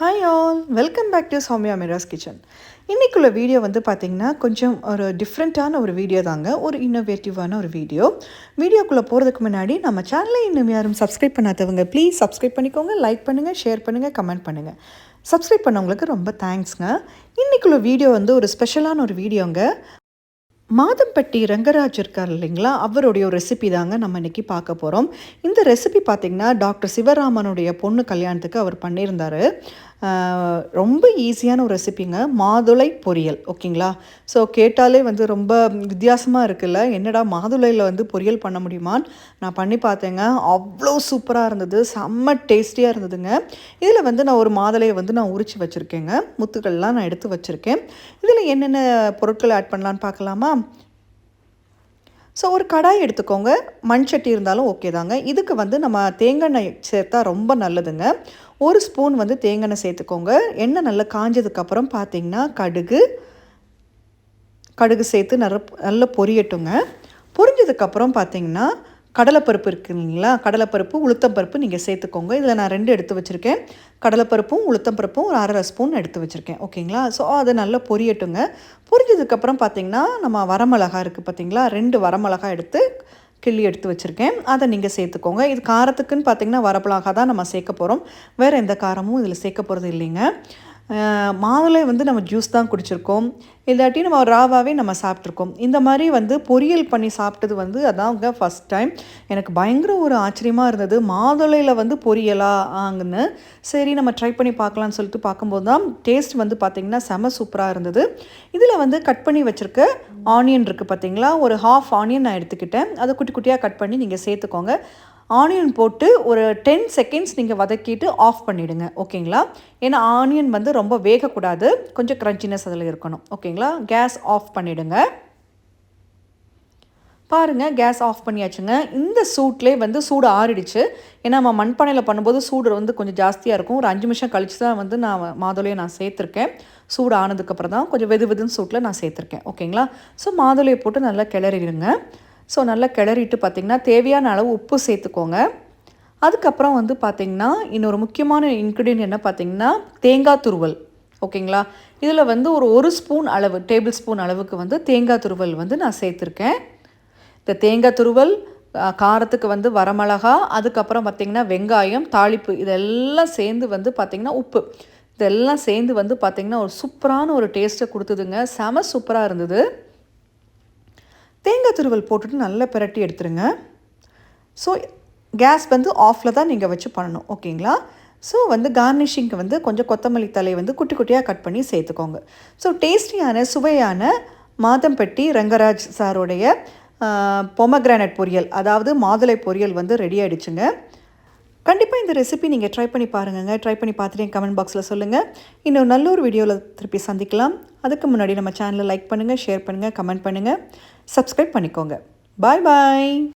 Hi all, welcome back to Soumya மிராஸ் kitchen. இன்றைக்குள்ள video வந்து பார்த்திங்கன்னா கொஞ்சம் ஒரு டிஃப்ரெண்ட்டான ஒரு வீடியோ தாங்க, ஒரு இன்னோவேட்டிவான ஒரு வீடியோ. வீடியோக்குள்ளே போகிறதுக்கு முன்னாடி நம்ம சேனலை இன்னும் யாரும் சப்ஸ்கிரைப் பண்ணாதவங்க ப்ளீஸ் சப்ஸ்கிரைப் பண்ணிக்கோங்க, லைக் பண்ணுங்கள், ஷேர் பண்ணுங்கள், கமெண்ட் பண்ணுங்கள். சப்ஸ்கிரைப் பண்ணவங்களுக்கு ரொம்ப தேங்க்ஸ்ங்க. இன்றைக்குள்ள வீடியோ வந்து ஒரு ஸ்பெஷலான ஒரு வீடியோங்க. மாதம்பட்டி ரங்கராஜ் இருக்கார் இல்லைங்களா, அவருடைய ஒரு ரெசிபி தாங்க நம்ம இன்றைக்கி பார்க்க போகிறோம். இந்த ரெசிபி பார்த்திங்கன்னா டாக்டர் சிவராமனுடைய பொண்ணு கல்யாணத்துக்கு அவர் பண்ணியிருந்தார். ரொம்ப ஈஸியான ஒரு ரெசிபிங்க, மாதுளை பொரியல். ஓகேங்களா, ஸோ கேட்டாலே வந்து ரொம்ப வித்தியாசமாக இருக்குல்ல, என்னடா மாதுளையில் வந்து பொரியல் பண்ண முடியுமான்னு நான் பண்ணி பார்த்தேங்க. அவ்வளோ சூப்பராக இருந்தது, செம்ம டேஸ்டியாக இருந்ததுங்க. இதில் வந்து நான் ஒரு மாதுளையை வந்து நான் உரித்து வச்சுருக்கேங்க, முத்துக்கள்லாம் நான் எடுத்து வச்சுருக்கேன். இதில் என்னென்ன பொருட்கள் ஆட் பண்ணலான்னு பார்க்கலாமா? ஸோ ஒரு கடாய் எடுத்துக்கோங்க, மண் சட்டி இருந்தாலும் ஓகே தாங்க. இதுக்கு வந்து நம்ம தேங்காய் சேர்த்தா ரொம்ப நல்லதுங்க. ஒரு ஸ்பூன் வந்து தேங்காய் சேர்த்துக்கோங்க. எண்ணெய் நல்லா காஞ்சதுக்கப்புறம் பார்த்திங்கன்னா கடுகு சேர்த்து நல்லா பொரியட்டுங்க. பொரிஞ்சதுக்கப்புறம் பார்த்திங்கன்னா கடலைப்பருப்பு இருக்குது இல்லைங்களா, கடலைப்பருப்பு உளுத்தம்பருப்பு நீங்கள் சேர்த்துக்கோங்க. இதில் நான் 2 எடுத்து வச்சுருக்கேன். கடலைப்பருப்பும் உளுத்தம்பருப்பும் ஒரு 1/2 ஸ்பூன் எடுத்து வச்சுருக்கேன். ஓகேங்களா, ஸோ அது நல்லா பொரியட்டுங்க. பொரிஞ்சதுக்கப்புறம் பார்த்திங்கன்னா நம்ம வரமிளகா இருக்குது பார்த்திங்களா, 2 வரமிளகா எடுத்து கிள்ளி எடுத்து வச்சுருக்கேன், அதை நீங்கள் சேர்த்துக்கோங்க. இது காரத்துக்குன்னு பார்த்திங்கன்னா வரமிளகா தான் நம்ம சேர்க்க போகிறோம், வேறு எந்த காரமும் இதில் சேர்க்க போகிறது இல்லைங்க. மாதுளை வந்து நம்ம ஜூஸ் தான் குடிச்சிருக்கோம், இல்லாட்டி நம்ம ராவாகவே நம்ம சாப்பிட்ருக்கோம். இந்த மாதிரி வந்து பொரியல் பண்ணி சாப்பிட்டது வந்து அதாங்க ஃபஸ்ட் டைம். எனக்கு பயங்கர ஒரு ஆச்சரியமாக இருந்தது, மாதுளையில் வந்து பொரியலா ஆங்குன்னு. சரி நம்ம ட்ரை பண்ணி பார்க்கலான்னு சொல்லிட்டு பார்க்கும்போது தான் டேஸ்ட் வந்து பார்த்திங்கன்னா செம சூப்பராக இருந்தது. இதில் வந்து கட் பண்ணி வச்சுருக்க ஆனியன் இருக்குது பார்த்திங்களா, ஒரு 1/2 ஆனியன் நான் எடுத்துக்கிட்டேன். அதை குட்டி குட்டியாக கட் பண்ணி நீங்கள் சேர்த்துக்கோங்க. ஆனியன் போட்டு ஒரு 10 செகண்ட்ஸ் நீங்கள் வதக்கிட்டு ஆஃப் பண்ணிவிடுங்க. ஓகேங்களா, ஏன்னா ஆனியன் வந்து ரொம்ப வேகக்கூடாது, கொஞ்சம் க்ரன்ச்சினஸ் அதில் இருக்கணும். ஓகேங்களா, கேஸ் ஆஃப் பண்ணிவிடுங்க. பாருங்கள், கேஸ் ஆஃப் பண்ணியாச்சுங்க. இந்த சூட்லேயே வந்து சூடு ஆறிடுச்சு. ஏன்னா நம்ம மண்பானையில் பண்ணும்போது சூடு வந்து கொஞ்சம் ஜாஸ்தியாக இருக்கும். ஒரு 5 நிமிஷம் கழித்து தான் வந்து நான் மாதுளையை நான் சேர்த்துருக்கேன். சூடு ஆனதுக்கப்புறம் தான் கொஞ்சம் வெதுன்னு சூட்டில் நான் சேர்த்துருக்கேன். ஓகேங்களா, ஸோ மாதுளையை போட்டு நல்லா கிளறிடுங்க. ஸோ நல்லா கிளறிட்டு பார்த்திங்கன்னா தேவையான அளவு உப்பு சேர்த்துக்கோங்க. அதுக்கப்புறம் வந்து பார்த்திங்கன்னா இன்னொரு முக்கியமான இன்க்ரீடியன்ட் என்ன பார்த்திங்கன்னா தேங்காய் துருவல். ஓகேங்களா, இதில் வந்து ஒரு ஸ்பூன் அளவு, டேபிள் ஸ்பூன் அளவுக்கு வந்து தேங்காய் துருவல் வந்து நான் சேர்த்துருக்கேன். இந்த தேங்காய் துருவல் காரத்துக்கு வந்து வரமிளகா, அதுக்கப்புறம் பார்த்திங்கன்னா வெங்காயம், தாளிப்பு, இதெல்லாம் சேர்ந்து வந்து பார்த்திங்கன்னா உப்பு, இதெல்லாம் சேர்ந்து வந்து பார்த்திங்கன்னா ஒரு சூப்பரான ஒரு டேஸ்ட்டை கொடுத்ததுங்க. செம சூப்பராக இருந்தது. தேங்காய் துருவல் போட்டுட்டு நல்லா பிரட்டி எடுத்துருங்க. ஸோ கேஸ் வந்து ஆஃபில் தான் நீங்கள் வச்சு பண்ணணும். ஓகேங்களா, ஸோ வந்து கார்னிஷிங்க்கு வந்து கொஞ்சம் கொத்தமல்லி தலை வந்து குட்டி குட்டியாக கட் பண்ணி சேர்த்துக்கோங்க. ஸோ டேஸ்டியான சுவையான மாதம்பட்டி ரங்கராஜ் சாரோடைய பொமக்ரானட் பொரியல், அதாவது மாதுளை பொரியல் வந்து ரெடி ஆகிடுச்சுங்க. கண்டிப்பாக இந்த ரெசிபி நீங்கள் ட்ரை பண்ணி பாருங்க. ட்ரை பண்ணி பார்த்துட்டு கமெண்ட் பாக்ஸில் சொல்லுங்கள். இன்னும் நல்ல ஒரு வீடியோவில் திருப்பி சந்திக்கலாம். அதுக்கு முன்னாடி நம்ம சேனலை லைக் பண்ணுங்கள், ஷேர் பண்ணுங்கள், கமெண்ட் பண்ணுங்கள், சப்ஸ்கிரைப் பண்ணிக்கோங்க. பாய் பாய்.